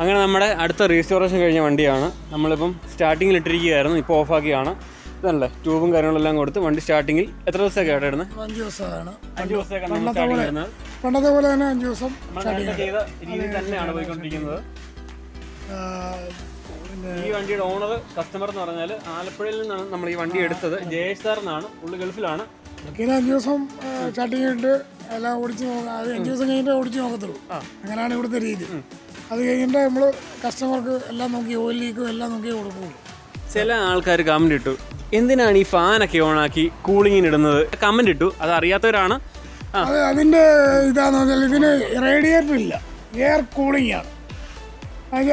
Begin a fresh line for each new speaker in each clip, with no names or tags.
അങ്ങനെ നമ്മുടെ അടുത്ത റീസ്റ്റോറേഷൻ കഴിഞ്ഞ വണ്ടിയാണ്. നമ്മളിപ്പം സ്റ്റാർട്ടിങ്ങിൽ ഇട്ടിരിക്കുകയായിരുന്നു, ഇപ്പോൾ ഓഫാക്കിയാണ്. ഇതല്ലേ ട്യൂബും കാര്യങ്ങളെല്ലാം കൊടുത്ത് വണ്ടി സ്റ്റാർട്ടിങ്ങിൽ എത്ര ദിവസമൊക്കെ ആയിട്ടായിരുന്നു?
5 ദിവസമാണ്.
5 ദിവസമൊക്കെ സ്റ്റാർട്ടിങ് വരുന്നത്.
പണ്ടത്തെ പോലെ തന്നെ 5 ദിവസം
ചെയ്ത രീതി തന്നെയാണ് പോയിക്കൊണ്ടിരിക്കുന്നത്. ഈ വണ്ടിയുടെ ഓണർ കസ്റ്റമർ എന്ന് പറഞ്ഞാൽ ആലപ്പുഴയിൽ നിന്നാണ് നമ്മൾ ഈ വണ്ടി എടുത്തത്. ജയേഷ് സാർ എന്നാണ്, പുള്ളി ഗൾഫിലാണ്.
5 ദിവസം സ്റ്റാർട്ടിങ് ഇട്ട് എല്ലാം ഓടിച്ച് നോക്കാം. 5 ദിവസം കഴിഞ്ഞിട്ട് ഓടിച്ച് നോക്കത്തുള്ളൂ. അങ്ങനെയാണ് ഇവിടുത്തെ രീതി. അത് കഴിഞ്ഞിട്ട് നമ്മൾ കസ്റ്റമർക്ക് എല്ലാം നോക്കി ഓയിൽ ലീക്കും എല്ലാം നോക്കി കൊടുക്കുള്ളൂ.
ചില ആൾക്കാർ കമന്റ് ഇട്ടു, എന്തിനാണ് ഈ ഫാനൊക്കെ ഓണാക്കി കൂളിങ്ങിന് ഇടുന്നത്? കമന്റ് ഇട്ടു, അത് അറിയാത്തവരാണ്.
അത് അതിൻ്റെ ഇതാന്ന് പറഞ്ഞാൽ ഇതിന് റേഡിയേറ്റർ ഇല്ല, എയർ കൂളിംഗ് ആണ്.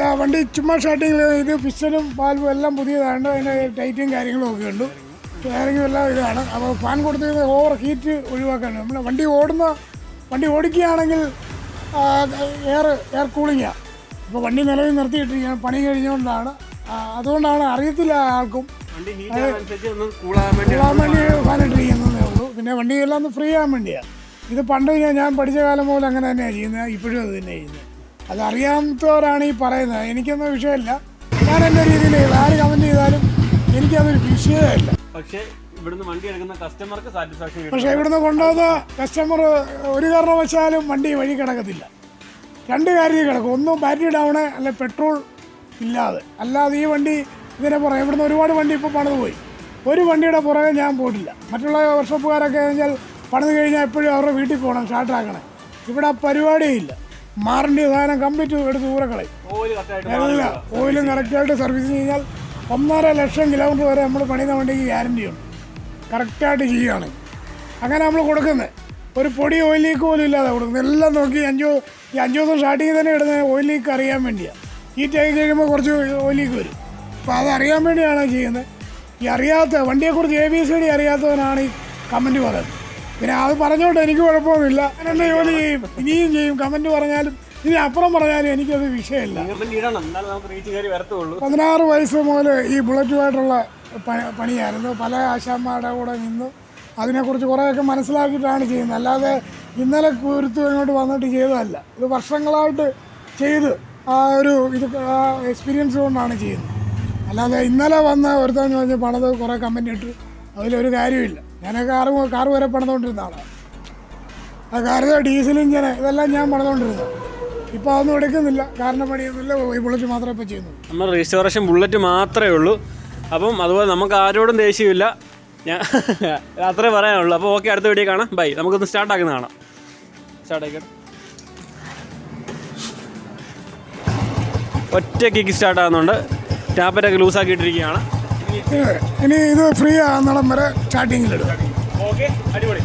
ആ വണ്ടി ചുമ്മാ സ്റ്റാർട്ടിങ്ങിൽ ഇത് പിസ്റ്റനും വാൽവും എല്ലാം പുതിയതാണ്. അതിൻ്റെ ടൈറ്റും കാര്യങ്ങളും ഒക്കെ ഉണ്ട്, വയറിങ്ങും എല്ലാം ഇതാണ്. അപ്പോൾ ഫാൻ കൊടുത്ത് ഓവർ ഹീറ്റ് ഒഴിവാക്കാണ്. നമ്മൾ വണ്ടി ഓടിക്കുകയാണെങ്കിൽ എയർ കൂളിങ്ങാണ്. ഇപ്പോൾ വണ്ടി നിലവിൽ നിർത്തിയിട്ടിരിക്കുകയാണ്, പണി കഴിഞ്ഞുകൊണ്ടാണ്. അതുകൊണ്ടാണ് അറിയത്തില്ല ആൾക്കും. കൂളാൻ വേണ്ടി ഫാൻ ഇട്ടിരിക്കുന്നതേ ഉള്ളൂ. പിന്നെ വണ്ടിയെല്ലാം ഒന്ന് ഫ്രീ ആകാൻ വേണ്ടിയാണ്. ഇത് പണ്ട് ഞാൻ പഠിച്ച കാലം മുതൽ അങ്ങനെ തന്നെയാണ് ചെയ്യുന്നത്, ഇപ്പോഴും അത് തന്നെ ചെയ്യുന്നത്. അതറിയാത്തവരാണ് ഈ പറയുന്നത്. എനിക്കൊന്നും വിഷയമില്ല. ഞാൻ എൻ്റെ രീതിയിൽ ആര് കമൻറ്റ് ചെയ്താലും എനിക്കതൊരു വിഷയമല്ല.
പക്ഷേ ഇവിടുന്ന് വണ്ടി എടുക്കുന്ന കസ്റ്റമർക്ക് സാറ്റിസ്ഫാക്ഷൻ.
പക്ഷേ ഇവിടുന്ന് കൊണ്ടുപോകുന്ന കസ്റ്റമർ ഒരു കാരണവശാലും വണ്ടി വഴി കിടക്കത്തില്ല. 2 കാര്യത്തിൽ കിടക്കും. ഒന്നും ബാറ്ററി ഡൗണ് അല്ലെ പെട്രോൾ ഇല്ലാതെ. അല്ലാതെ ഈ വണ്ടി ഇതിനെ പുറകെ ഇവിടുന്ന് ഒരുപാട് വണ്ടി ഇപ്പോൾ പണിത് പോയി. ഒരു വണ്ടിയുടെ പുറകെ ഞാൻ പോയിട്ടില്ല. മറ്റുള്ള വർഷപ്പുകാരൊക്കെ കഴിഞ്ഞാൽ പണിത് കഴിഞ്ഞാൽ എപ്പോഴും അവരുടെ വീട്ടിൽ പോകണം, സ്റ്റാർട്ടാക്കണം. ഇവിടെ പരിപാടിയില്ല. മാറേണ്ട സാധനം കംപ്ലീറ്റ് എടുത്ത് ഊരക്കളയും. എല്ലാം ഓയിലും കറക്റ്റായിട്ട് സർവീസ് കഴിഞ്ഞാൽ 1.5 ലക്ഷം കിലോമീറ്റർ വരെ നമ്മൾ പണിയുന്ന വണ്ടിക്ക് ഗ്യാരണ്ടി ഉണ്ട്, കറക്റ്റായിട്ട് ചെയ്യുകയാണെങ്കിൽ. അങ്ങനെ നമ്മൾ കൊടുക്കുന്നത് ഒരു പൊടി ഓയിൽ ലീക്ക് പോലും ഇല്ലാതെ കൊടുക്കുന്നത്. എല്ലാം നോക്കി 5 ദിവസം സ്റ്റാർട്ടിങ്ങിൽ തന്നെ ഇടുന്നത് ഓയിൽ ലീക്ക് അറിയാൻ വേണ്ടിയാണ്. ഹീറ്റ് ആയി കഴിയുമ്പോൾ കുറച്ച് ഓയിൽ ലീക്ക് വരും. അപ്പോൾ അതറിയാൻ വേണ്ടിയാണ് ചെയ്യുന്നത്. ഈ അറിയാത്ത വണ്ടിയെക്കുറിച്ച് ABCD അറിയാത്തവനാണ് ഈ കമൻറ്റ് പറയുന്നത്. പിന്നെ അത് പറഞ്ഞുകൊണ്ട് എനിക്ക് കുഴപ്പമൊന്നുമില്ല. ഞാൻ എൻ്റെ ജോലി ചെയ്യും, ഇനിയും ചെയ്യും. കമൻറ്റ് പറഞ്ഞാലും ഇനി അപ്പുറം പറഞ്ഞാലും എനിക്കത് വിഷയമില്ല. 16 വയസ്സ് മുതൽ ഈ ബുള്ളറ്റുമായിട്ടുള്ള പണിയായിരുന്നു. പല ആശാന്മാരുടെ കൂടെ നിന്ന് അതിനെക്കുറിച്ച് കുറേയൊക്കെ മനസ്സിലാക്കിയിട്ടാണ് ചെയ്യുന്നത്. അല്ലാതെ ഇന്നലെ കുരുത്ത് ഇങ്ങോട്ട് വന്നിട്ട് ചെയ്തതല്ല. ഇത് വർഷങ്ങളായിട്ട് ചെയ്ത് എക്സ്പീരിയൻസ് കൊണ്ടാണ് ചെയ്യുന്നത്. അല്ലാതെ ഇന്നലെ വന്ന ഒരുത്തന്ന് പറഞ്ഞ് പണിത് കുറേ കമ്പനി ഇട്ട് അതിലൊരു കാര്യമില്ല. ഞാൻ കാറ് വരെ പണിതുകൊണ്ടിരുന്ന ആളാണ്. ആ കാറ് ഡീസൽ ഇഞ്ചിന് ഇതെല്ലാം ഞാൻ പണിതുകൊണ്ടിരുന്നത്. ഇപ്പോൾ അതൊന്നും എടുക്കുന്നില്ല, കാരണം പണിയൊന്നുമില്ല. ഈ ബുള്ളറ്റ് മാത്രമേ ഇപ്പോൾ ചെയ്യുന്നുള്ളൂ.
നമ്മൾ റീസ്റ്റോറേഷൻ ബുള്ളറ്റ് മാത്രമേ ഉള്ളൂ. അപ്പം അതുപോലെ നമുക്ക് ആരോടും ദേഷ്യമില്ല. ഞാൻ അത്രേ പറയാനുള്ളൂ. അപ്പോൾ ഓക്കെ, അടുത്ത വീഡിയോ കാണാം. ബൈ. നമുക്കൊന്ന് സ്റ്റാർട്ടാക്കുന്ന കാണാം. സ്റ്റാർട്ടായിക്കോട്ടെ. ഒറ്റ കിക്ക് സ്റ്റാർട്ടാകുന്നുണ്ട്. ടാപ്പറ്റൊക്കെ ലൂസാക്കിയിട്ടിരിക്കുകയാണ്.
ഇനി ഇത് ഫ്രീ ആകുന്നിടം വരെ സ്റ്റാർട്ടിങ്ങിലിടും.
ഓക്കെ, അടിപൊളി.